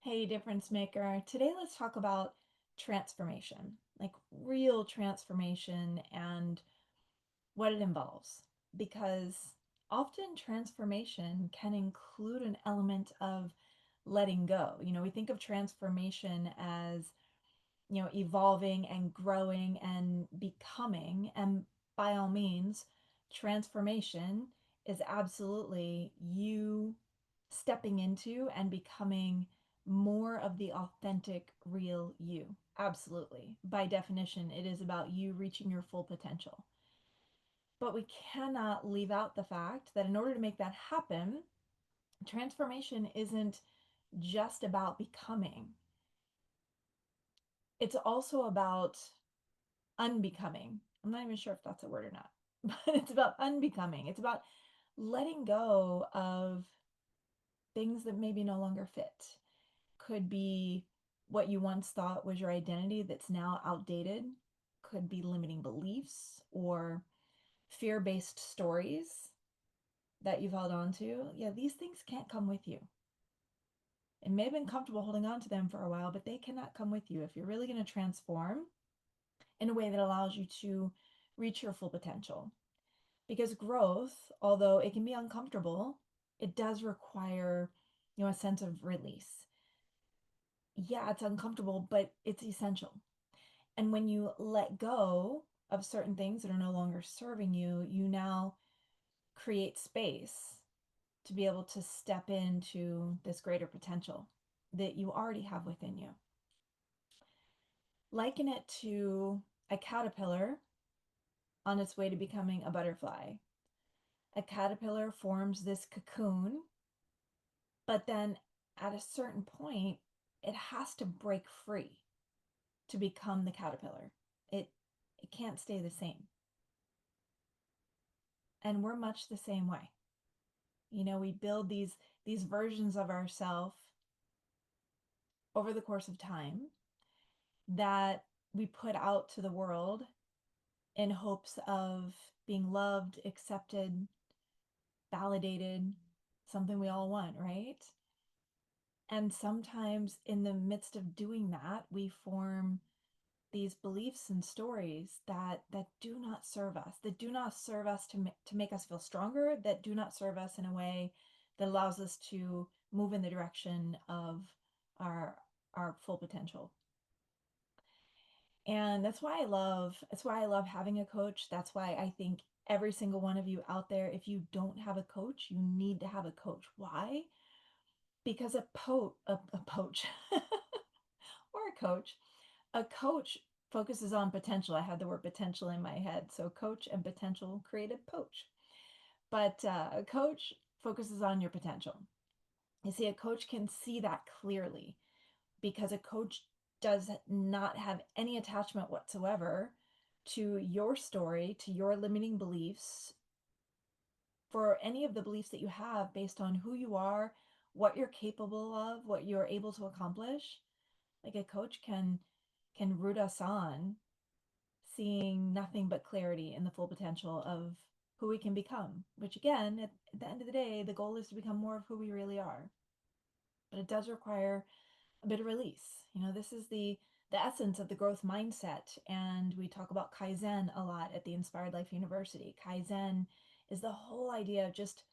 Hey, difference maker. Today, let's talk about transformation, like real transformation and what it involves. Because often transformation can include an element of letting go. We think of transformation as, evolving and growing and becoming. And by all means, transformation is absolutely you stepping into and becoming more of the authentic, real you. Absolutely. By definition, it is about you reaching your full potential. But we cannot leave out the fact that in order to make that happen, transformation isn't just about becoming, it's also about unbecoming. I'm not even sure if that's a word or not, but it's about unbecoming. It's about letting go of things that maybe no longer fit. Could be what you once thought was your identity that's now outdated, could be limiting beliefs or fear based stories that you've held on to. Yeah, these things can't come with you. It may have been comfortable holding on to them for a while, but they cannot come with you if you're really going to transform in a way that allows you to reach your full potential. Because growth, although it can be uncomfortable, it does require, a sense of release. Yeah, it's uncomfortable, but it's essential. And when you let go of certain things that are no longer serving you, you now create space to be able to step into this greater potential that you already have within you. Liken it to a caterpillar on its way to becoming a butterfly. A caterpillar forms this cocoon, but then at a certain point, it has to break free to become the caterpillar. It it can't stay the same. And we're much the same way. We build these versions of ourselves over the course of time that we put out to the world in hopes of being loved, accepted, validated, something we all want, right? And sometimes in the midst of doing that, we form these beliefs and stories that do not serve us, that do not serve us to make us feel stronger, that do not serve us in a way that allows us to move in the direction of our our full potential. And that's why I love having a coach. That's why I think every single one of you out there, if you don't have a coach, you need to have a coach. Why? Because a poach or a coach focuses on potential. I had the word potential in my head. So coach and potential created poach. But a coach focuses on your potential. You see, a coach can see that clearly because a coach does not have any attachment whatsoever to your story, to your limiting beliefs, for any of the beliefs that you have based on who you are, what you're capable of, what you're able to accomplish. Like a coach can root us on seeing nothing but clarity in the full potential of who we can become, which again, at the end of the day, the goal is to become more of who we really are. But it does require a bit of release. This is the essence of the growth mindset, and we talk about Kaizen a lot at the Inspired Life University. Kaizen is the whole idea of just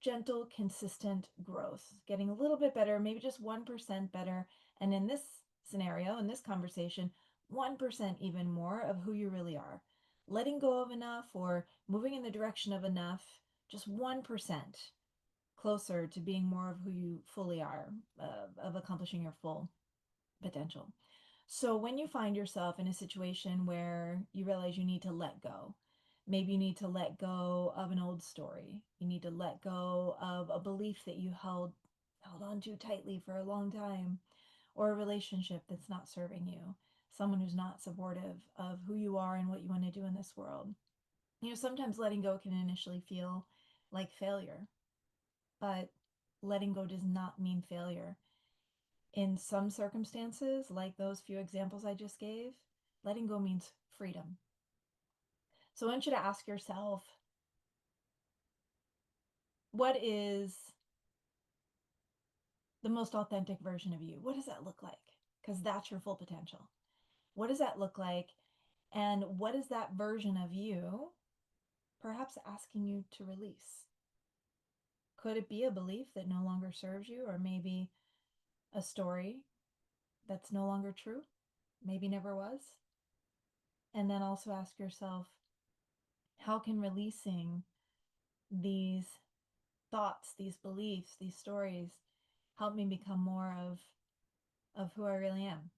gentle, consistent growth, getting a little bit better, maybe just 1% better. And in this scenario, in this conversation, 1% even more of who you really are. Letting go of enough or moving in the direction of enough, just 1% closer to being more of who you fully are, of accomplishing your full potential. So when you find yourself in a situation where you realize you need to let go, maybe you need to let go of an old story. You need to let go of a belief that you held on to tightly for a long time, or a relationship that's not serving you, someone who's not supportive of who you are and what you want to do in this world. Sometimes letting go can initially feel like failure, but letting go does not mean failure. In some circumstances, like those few examples I just gave, letting go means freedom. So I want you to ask yourself, what is the most authentic version of you. What does that look like? Because that's your full potential. What does that look like? And what is that version of you perhaps asking you to release? Could it be a belief that no longer serves you, or maybe a story that's no longer true, maybe never was? And then also ask yourself, how can releasing these thoughts, these beliefs, these stories help me become more of who I really am?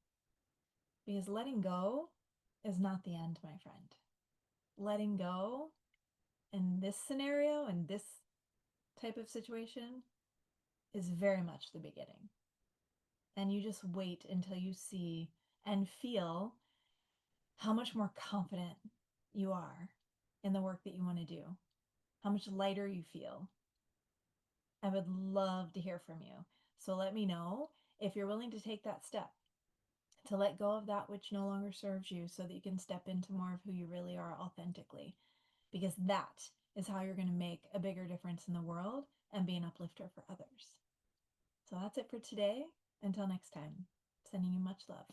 Because letting go is not the end, my friend. Letting go in this scenario, in this type of situation, is very much the beginning. And you just wait until you see and feel how much more confident you are in the work that you want to do, how much lighter you feel. I would love to hear from you. So let me know if you're willing to take that step to let go of that which no longer serves you so that you can step into more of who you really are authentically. Because that is how you're going to make a bigger difference in the world and be an uplifter for others. So that's it for today. Until next time, sending you much love.